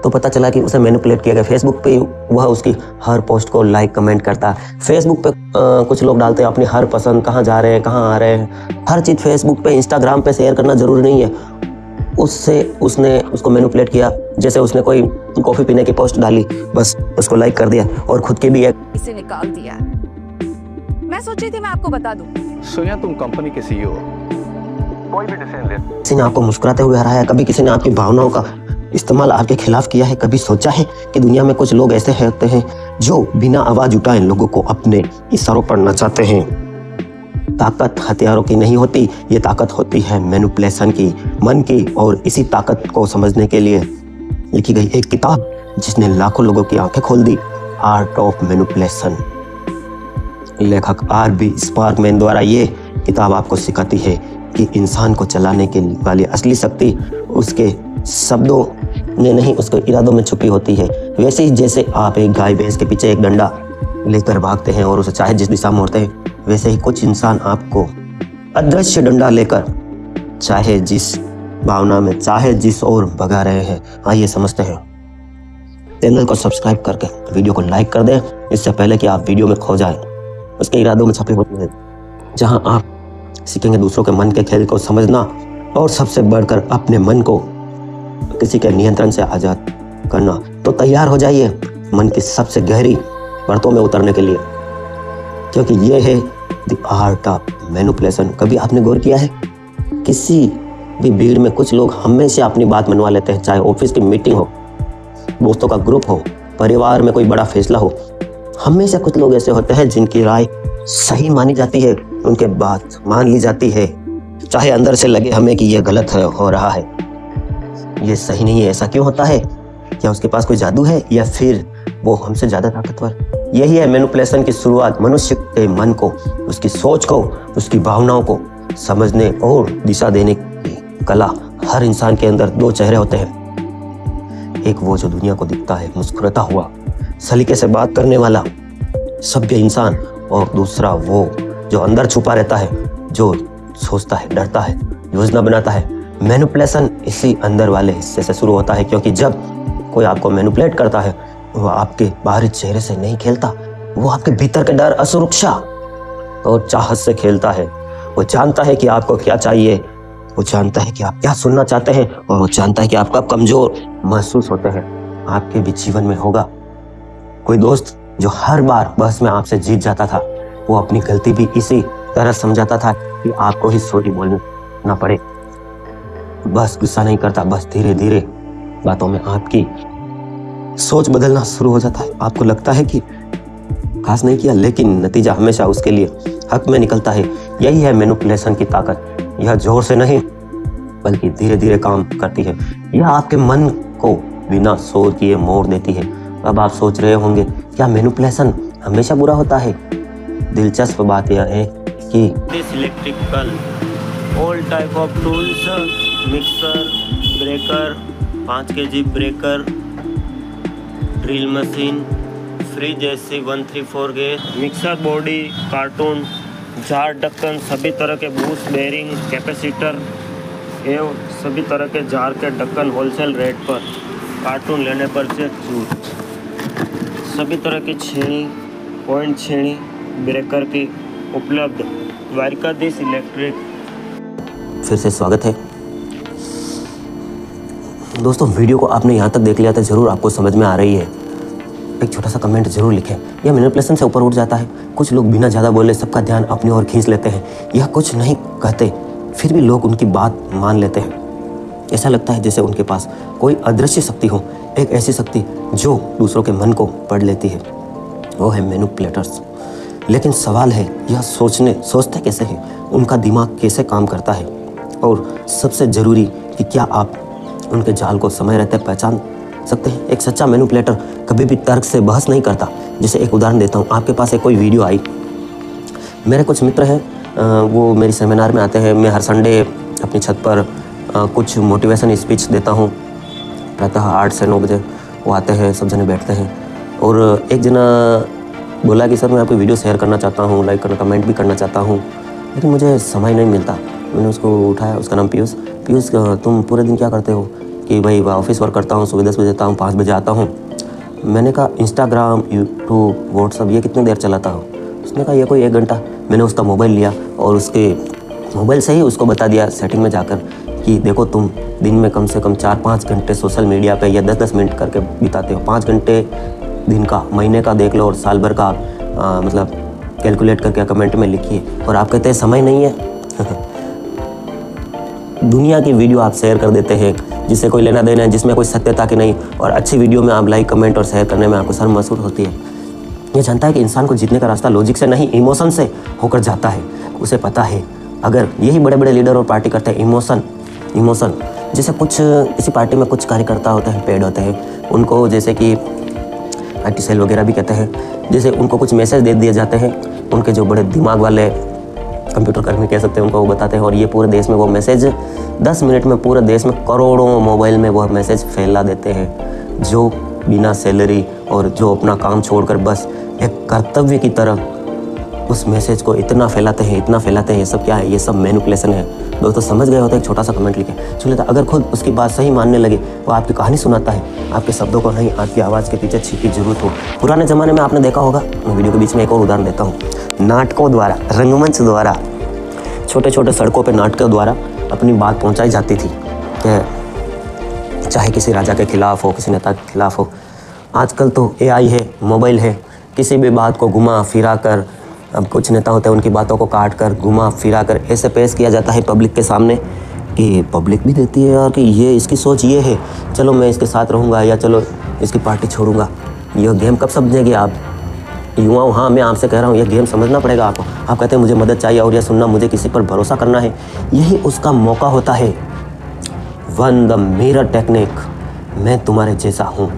तो पता चला कि उसे मैनिपुलेट किया गया। फेसबुक पे वह उसकी हर पोस्ट को लाइक कमेंट करता है। फेसबुक पे कुछ लोग डालते हैं अपनी हर पसंद, कहाँ जा रहे हैं, कहाँ आ रहे हैं, हर चीज़ फेसबुक पे इंस्टाग्राम पे शेयर करना ज़रूरी नहीं है। उसने उसको मैनिपुलेट किया। जैसे उसने कोई कॉफ़ी पीने की पोस्ट डाली, बस उसको लाइक कर दिया और खुद के भी इसे निकाल दिया। मैं सोच रही थी मैं आपको बता दूं। सुनिया, तुम कंपनी के सीईओ हो, कोई भी डिसीजन ले। किसी ने आपको मुस्कुराते हुए हराया, कभी किसी ने आपकी भावनाओं का इस्तेमाल आपके खिलाफ किया है? कभी सोचा है कि दुनिया में कुछ लोग ऐसे होते हैं जो बिना आवाज उठाए लोगों को अपने इशारों पर नचाते हैं? ताकत हथियारों की नहीं होती, ये ताकत होती है मैनिपुलेशन की, मन की। और इसी ताकत को समझने के लिए लिखी गई एक किताब जिसने लाखों लोगों की आंखें खोल दी, आर्ट ऑफ मैनिपुलेशन। लेखक आर.बी. स्पार्कमैन द्वारा ये किताब आपको सिखाती है कि इंसान को चलाने के वाली असली शक्ति उसके शब्दों में नहीं, उसके इरादों में छुपी होती है। वैसे ही जैसे आप एक गाय भैंस के पीछे एक डंडा लेकर भागते हैं और उसे चाहे जिस दिशा में मोड़ते हैं, वैसे ही कुछ इंसान आपको अदृश्य डंडा लेकर चाहे जिस भावना में, चाहे जिस ओर भगा रहे हैं। आइए समझते हैं। चैनल को सब्सक्राइब करके वीडियो को लाइक कर दें, इससे पहले कि आप वीडियो में खो जाएं। उसके इरादों में छपी होती है, जहां आप सीखेंगे दूसरों के मन के खेल को समझना और सबसे बढ़कर अपने मन को किसी के नियंत्रण से आजाद करना। तो तैयार हो जाइए मन की सबसे गहरी परतों में उतरने के लिए, क्योंकि ये है द आर्ट ऑफ मैनिपुलेशन। कभी आपने गौर किया है, किसी भी भीड़ में कुछ लोग हमेशा अपनी बात मनवा लेते हैं, चाहे ऑफिस की मीटिंग हो, दोस्तों का ग्रुप हो, परिवार में कोई बड़ा फैसला हो। हमेशा कुछ लोग ऐसे होते हैं जिनकी राय सही मानी जाती है, उनके बात मान ली जाती है, चाहे अंदर से लगे हमें कि यह गलत हो रहा है, ये सही नहीं है। ऐसा क्यों होता है? क्या उसके पास कोई जादू है या फिर वो हमसे ज़्यादा ताकतवर? यही है मैनिपुलेशन की शुरुआत। मनुष्य के मन को, उसकी सोच को, उसकी भावनाओं को समझने और दिशा देने की कला। हर इंसान के अंदर दो चेहरे होते हैं, एक वो जो दुनिया को दिखता है मुस्कुराता हुआ, सलीके से बात करने वाला सभ्य इंसान, और दूसरा वो जो अंदर छुपा रहता है, जो सोचता है, डरता है, योजना बनाता है। मैनिपुलेशन इसी अंदर वाले हिस्से से शुरू होता है, क्योंकि जब कोई आपको मैनिपुलेट करता है वो आपके बाहरी चेहरे से नहीं खेलता, वो आपके भीतर के डर, असुरक्षा और चाहत से खेलता है। वो जानता है कि आपको क्या चाहिए, वो जानता है कि आप क्या सुनना चाहते हैं, और वो जानता है कि आप कब कमजोर महसूस होते हैं। आपके भी जीवन में होगा कोई दोस्त जो हर बार बहस में आपसे जीत जाता था। वो अपनी गलती भी इसी तरह समझाता था कि आपको ही सॉरी बोलना पड़े। बस गुस्सा नहीं करता, बस धीरे धीरे बातों में आपकी सोच बदलना शुरू हो जाता है। आपको लगता है कि खास नहीं किया, लेकिन नतीजा हमेशा उसके लिए हक में निकलता है। यही है मैनिपुलेशन की ताकत। यह जोर से नहीं बल्कि धीरे धीरे काम करती है। यह आपके मन को बिना शोर किए मोड़ देती है। अब आप सोच रहे होंगे, क्या मैनिपुलेशन हमेशा बुरा होता है? दिलचस्प बात यह है कि electrical all type of tools, mixer, breaker, 5 kg breaker, drill machine, fridge AC 134 gas, mixer body, cartoon, jar ढक्कन, सभी तरह के बूस्ट, बेरिंग, कैपेसिटर एवं सभी तरह के जार के ढक्कन होलसेल रेट पर, कार्टून लेने पर से छूट। सभी तरह की छेनी, पॉइंट छेनी ब्रेकर की उपलब्ध। द्वारिकाधीश इलेक्ट्रिक। फिर से स्वागत है दोस्तों। वीडियो को आपने यहाँ तक देख लिया तो ज़रूर आपको समझ में आ रही है। एक छोटा सा कमेंट जरूर लिखें। यह मैनिपुलेशन से ऊपर उठ जाता है। कुछ लोग बिना ज़्यादा बोले सबका ध्यान अपनी ओर खींच लेते हैं। यह कुछ नहीं कहते, फिर भी लोग उनकी बात मान लेते हैं। ऐसा लगता है जैसे उनके पास कोई अदृश्य शक्ति हो, एक ऐसी शक्ति जो दूसरों के मन को पढ़ लेती है। वो है मैनिपुलेटर्स। लेकिन सवाल है, यह सोचते कैसे हैं? उनका दिमाग कैसे काम करता है? और सबसे ज़रूरी कि क्या आप उनके जाल को समय रहते पहचान सकते हैं? एक सच्चा मैनिपुलेटर कभी भी तर्क से बहस नहीं करता। जैसे एक उदाहरण देता हूँ, आपके पास एक कोई वीडियो आई, मेरे कुछ मित्र हैं, वो मेरी सेमिनार में आते हैं। मैं हर संडे अपनी छत पर कुछ मोटिवेशन स्पीच देता हूँ। प्रातः 8 से 9 बजे वो आते हैं, सब जने बैठते हैं। और एक जना बोला कि सर मैं आपकी वीडियो शेयर करना चाहता हूँ, लाइक करना, कमेंट भी करना चाहता हूँ, लेकिन मुझे समय नहीं मिलता। मैंने उसको उठाया, उसका नाम पीयूष। तुम पूरे दिन क्या करते हो? कि भाई मैं ऑफिस वर्क करता हूँ, सुबह 10 बजे आता हूँ, 5 बजे आता हूँ। मैंने कहा इंस्टाग्राम, यूट्यूब, व्हाट्सअप ये कितनी देर चलाता हो? उसने कहा ये कोई 1 घंटा। मैंने उसका मोबाइल लिया और उसके मोबाइल से ही उसको बता दिया सेटिंग में जाकर कि देखो तुम दिन में कम से कम 4-5 घंटे सोशल मीडिया पे या 10-10 मिनट करके बिताते हो। 5 घंटे दिन का, महीने का देख लो और साल भर का मतलब कैलकुलेट करके कमेंट में लिखिए। और आप कहते हैं समय नहीं है। दुनिया की वीडियो आप शेयर कर देते हैं जिससे कोई लेना देना है, जिसमें कोई सत्यता की नहीं, और अच्छी वीडियो में आप लाइक, कमेंट और शेयर करने में आपको शर्म महसूस होती है। ये जानता है कि इंसान को जीतने का रास्ता लॉजिक से नहीं, इमोशन से होकर जाता है। उसे पता है अगर यही बड़े बड़े लीडर और पार्टी करते हैं इमोशन जैसे कुछ किसी पार्टी में कुछ कार्यकर्ता होते हैं, पेड होते हैं, उनको जैसे कि IT सेल वगैरह भी कहते हैं, जैसे उनको कुछ मैसेज दे दिए जाते हैं, उनके जो बड़े दिमाग वाले कंप्यूटर कर्मी कह सकते हैं उनको वो बताते हैं, और ये पूरे देश में वो मैसेज 10 मिनट में पूरे देश में करोड़ों मोबाइल में वो मैसेज फैला देते हैं, जो बिना सैलरी और जो अपना काम छोड़कर बस एक कर्तव्य की तरह उस मैसेज को इतना फैलाते हैं। ये सब क्या है? ये सब मैनिपुलेशन है। दोस्तों समझ गए होते एक छोटा सा कमेंट लिखे सुन लेता। अगर खुद उसकी बात सही मानने लगे वो आपकी कहानी सुनाता है, आपके शब्दों को नहीं, आपकी आवाज़ के पीछे छिपी जरूरत हो। पुराने ज़माने में आपने देखा होगा, मैं वीडियो के बीच में एक और उदाहरण देता हूँ, नाटकों द्वारा, रंगमंच द्वारा, छोटे छोटे सड़कों पर नाटकों द्वारा अपनी बात पहुँचाई जाती थी, चाहे किसी राजा के खिलाफ हो, किसी नेता के खिलाफ हो। आजकल तो AI है, मोबाइल है, किसी भी बात को घुमा फिरा कर, अब कुछ नेता होते हैं उनकी बातों को काट कर, घुमा फिरा कर ऐसे पेश किया जाता है पब्लिक के सामने कि पब्लिक भी देती है यार कि ये इसकी सोच ये है, चलो मैं इसके साथ रहूँगा या चलो इसकी पार्टी छोड़ूंगा। यह गेम कब समझेंगे आप युवाओं? हाँ, मैं आपसे कह रहा हूँ यह गेम समझना पड़ेगा आपको। आप कहते हैं मुझे मदद चाहिए और यह सुनना, मुझे किसी पर भरोसा करना है, यही उसका मौका होता है। वन द मिरर टेक्निक, मैं तुम्हारे जैसा हूँ।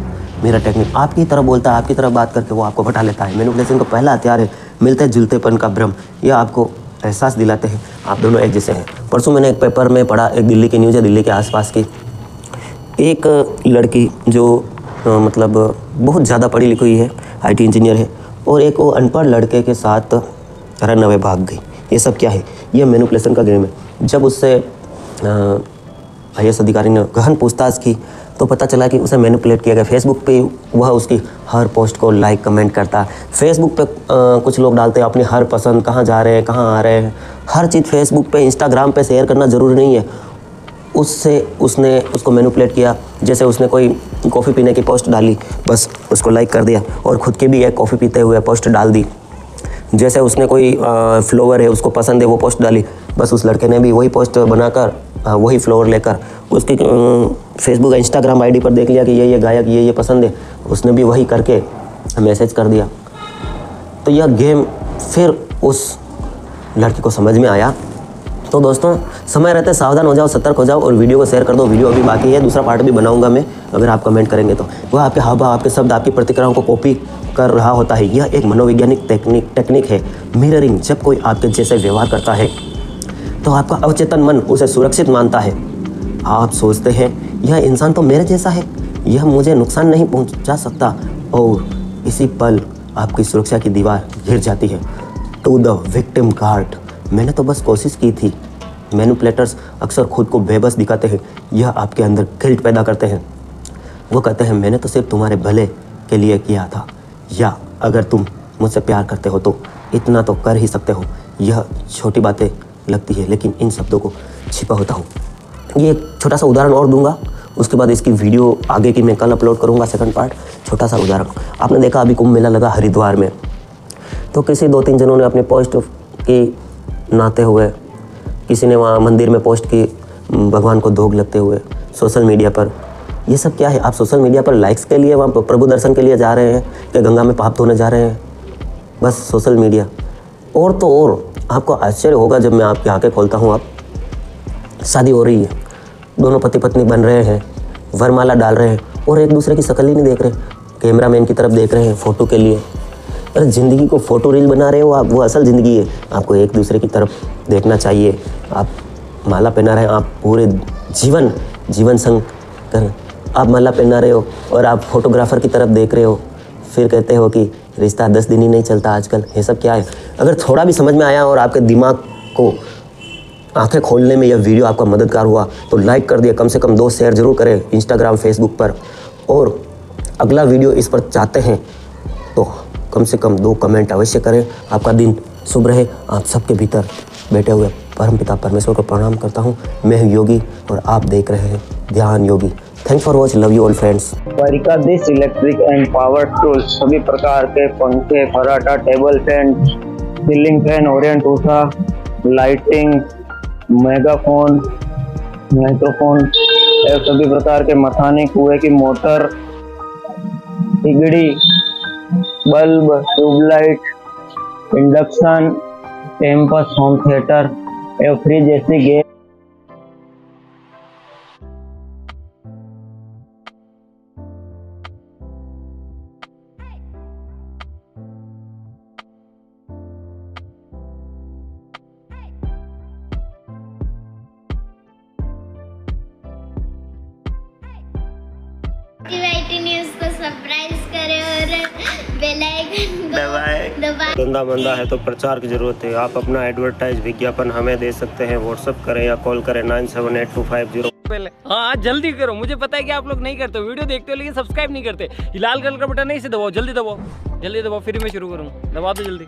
मेरा टेक्निक आपकी तरह बोलता है, आपकी तरह बात करके वो आपको बता लेता है। मैनिपुलेशन का पहला हथियार है मिलते जुलतेपन का भ्रम। यह आपको एहसास दिलाते हैं आप दोनों एक जैसे हैं। परसों मैंने एक पेपर में पढ़ा, एक दिल्ली की न्यूज़ है, दिल्ली के आसपास की एक लड़की जो मतलब बहुत ज़्यादा पढ़ी लिखी हुई है, IT इंजीनियर है, और एक वो अनपढ़ लड़के के साथ रन अवे भाग गई। ये सब क्या है? ये मैनिपुलेशन का गेम है। जब उससे IAS अधिकारी ने गहन पूछताछ की तो पता चला कि उसे मैनिपुलेट किया गया। फेसबुक पे वह उसकी हर पोस्ट को लाइक कमेंट करता। फेसबुक पे कुछ लोग डालते हैं अपनी हर पसंद, कहाँ जा रहे हैं, कहाँ आ रहे हैं, हर चीज़ फेसबुक पे, इंस्टाग्राम पे शेयर करना ज़रूरी नहीं है। उसने उसको मैनिपुलेट किया। जैसे उसने कोई कॉफ़ी पीने की पोस्ट डाली, बस उसको लाइक कर दिया, और ख़ुद की भी एक कॉफ़ी पीते हुए पोस्ट डाल दी। जैसे उसने कोई फ्लोवर है, उसको पसंद है, वो पोस्ट डाली, बस उस लड़के ने भी वही पोस्ट बनाकर वही फ्लोवर लेकर उसकी फेसबुक इंस्टाग्राम ID पर देख लिया कि ये गायक ये पसंद है, उसने भी वही करके मैसेज कर दिया। तो यह गेम फिर उस लड़की को समझ में आया। तो दोस्तों समय रहते सावधान हो जाओ, सतर्क हो जाओ, और वीडियो को शेयर कर दो। वीडियो अभी बाकी है, दूसरा पार्ट भी बनाऊंगा मैं, अगर आप कमेंट करेंगे तो। वह आपके हाव भाव, आपके शब्द, आपकी प्रतिक्रियाओं को कॉपी कर रहा होता है। यह एक मनोवैज्ञानिक टेक्निक है, मिररिंग। जब कोई आपके जैसे व्यवहार करता है तो आपका अवचेतन मन उसे सुरक्षित मानता है। आप सोचते हैं यह इंसान तो मेरे जैसा है, यह मुझे नुकसान नहीं पहुंचा सकता, और इसी पल आपकी सुरक्षा की दीवार गिर जाती है। टू द विक्टिम गार्ड, मैंने तो बस कोशिश की थी। मैनिपुलेटर्स अक्सर खुद को बेबस दिखाते हैं, यह आपके अंदर गिल्ट पैदा करते हैं। वो कहते हैं मैंने तो सिर्फ तुम्हारे भले के लिए किया था, या अगर तुम मुझसे प्यार करते हो तो इतना तो कर ही सकते हो। यह छोटी बातें लगती है, लेकिन इन शब्दों को छिपा होता हूँ। ये एक छोटा सा उदाहरण और दूंगा, उसके बाद इसकी वीडियो आगे की मैं कल अपलोड करूँगा, सेकंड पार्ट। छोटा सा उदाहरण, आपने देखा अभी कुंभ मेला लगा हरिद्वार में, तो किसी 2-3 जनों ने अपनी पोस्ट की नहाते हुए, किसी ने वहाँ मंदिर में पोस्ट की भगवान को धोख लगते हुए सोशल मीडिया पर। ये सब क्या है? आप सोशल मीडिया पर लाइक्स के लिए, वहाँ प्रभु दर्शन के लिए जा रहे हैं कि गंगा में पाप धोने जा रहे हैं? बस सोशल मीडिया। और तो और आपको आश्चर्य होगा जब मैं आपकी आंखें खोलता हूँ, आप शादी हो रही है, दोनों पति पत्नी बन रहे हैं, वरमाला डाल रहे हैं, और एक दूसरे की शक्ल ही नहीं देख रहे, कैमरामैन की तरफ देख रहे हैं फ़ोटो के लिए। अरे ज़िंदगी को फ़ोटो रील बना रहे हो आप, वो असल ज़िंदगी है। आपको एक दूसरे की तरफ देखना चाहिए। आप माला पहना रहे हैं, आप पूरे जीवन संग कर आप माला पहना रहे हो, और आप फोटोग्राफर की तरफ देख रहे हो, फिर कहते हो कि रिश्ता 10 दिन ही नहीं चलता आजकल। ये सब क्या है? अगर थोड़ा भी समझ में आया और आपके दिमाग को आंखें खोलने में यह वीडियो आपका मददगार हुआ तो लाइक कर दिए, कम से कम 2 शेयर जरूर करें इंस्टाग्राम फेसबुक पर। और अगला वीडियो इस पर चाहते हैं तो कम से कम 2 कमेंट अवश्य करें। आपका दिन शुभ रहे। आप सबके भीतर बैठे हुए परमपिता परमेश्वर को प्रणाम करता हूँ। मैं हूँ योगी और आप देख रहे हैं Dhyan Yogi. Thanks for watch, love you all friends. परिकादिश इलेक्ट्रिक एंड पावर टूल्स, सभी प्रकार के पंखे, फर्राटा, table fan, ceiling fan, Orient Usha, lighting, megaphone, microphone एवं सभी प्रकार के मथानी, कुएं की मोटर, तिगड़ी, बल्ब, ट्यूबलाइट, इंडक्शन, टेम्पस, होम थिएटर एवं फ्रिज जैसी गैस न्यूज़ को सब्सक्राइब करें और बेल आइकन दबाएं। धंधा मंदा है तो प्रचार की जरूरत है। आप अपना एडवर्टाइज विज्ञापन हमें दे सकते हैं। व्हाट्सएप करें या कॉल करें 978250। पहले हाँ जल्दी करो, मुझे पता है कि आप लोग नहीं करते, वीडियो देखते हो लेकिन सब्सक्राइब नहीं करते। लाल कलर का बटन है, इसे दबाओ, जल्दी दबाओ, जल्दी दबाओ, फिर मैं शुरू करूँ। दबा दो जल्दी।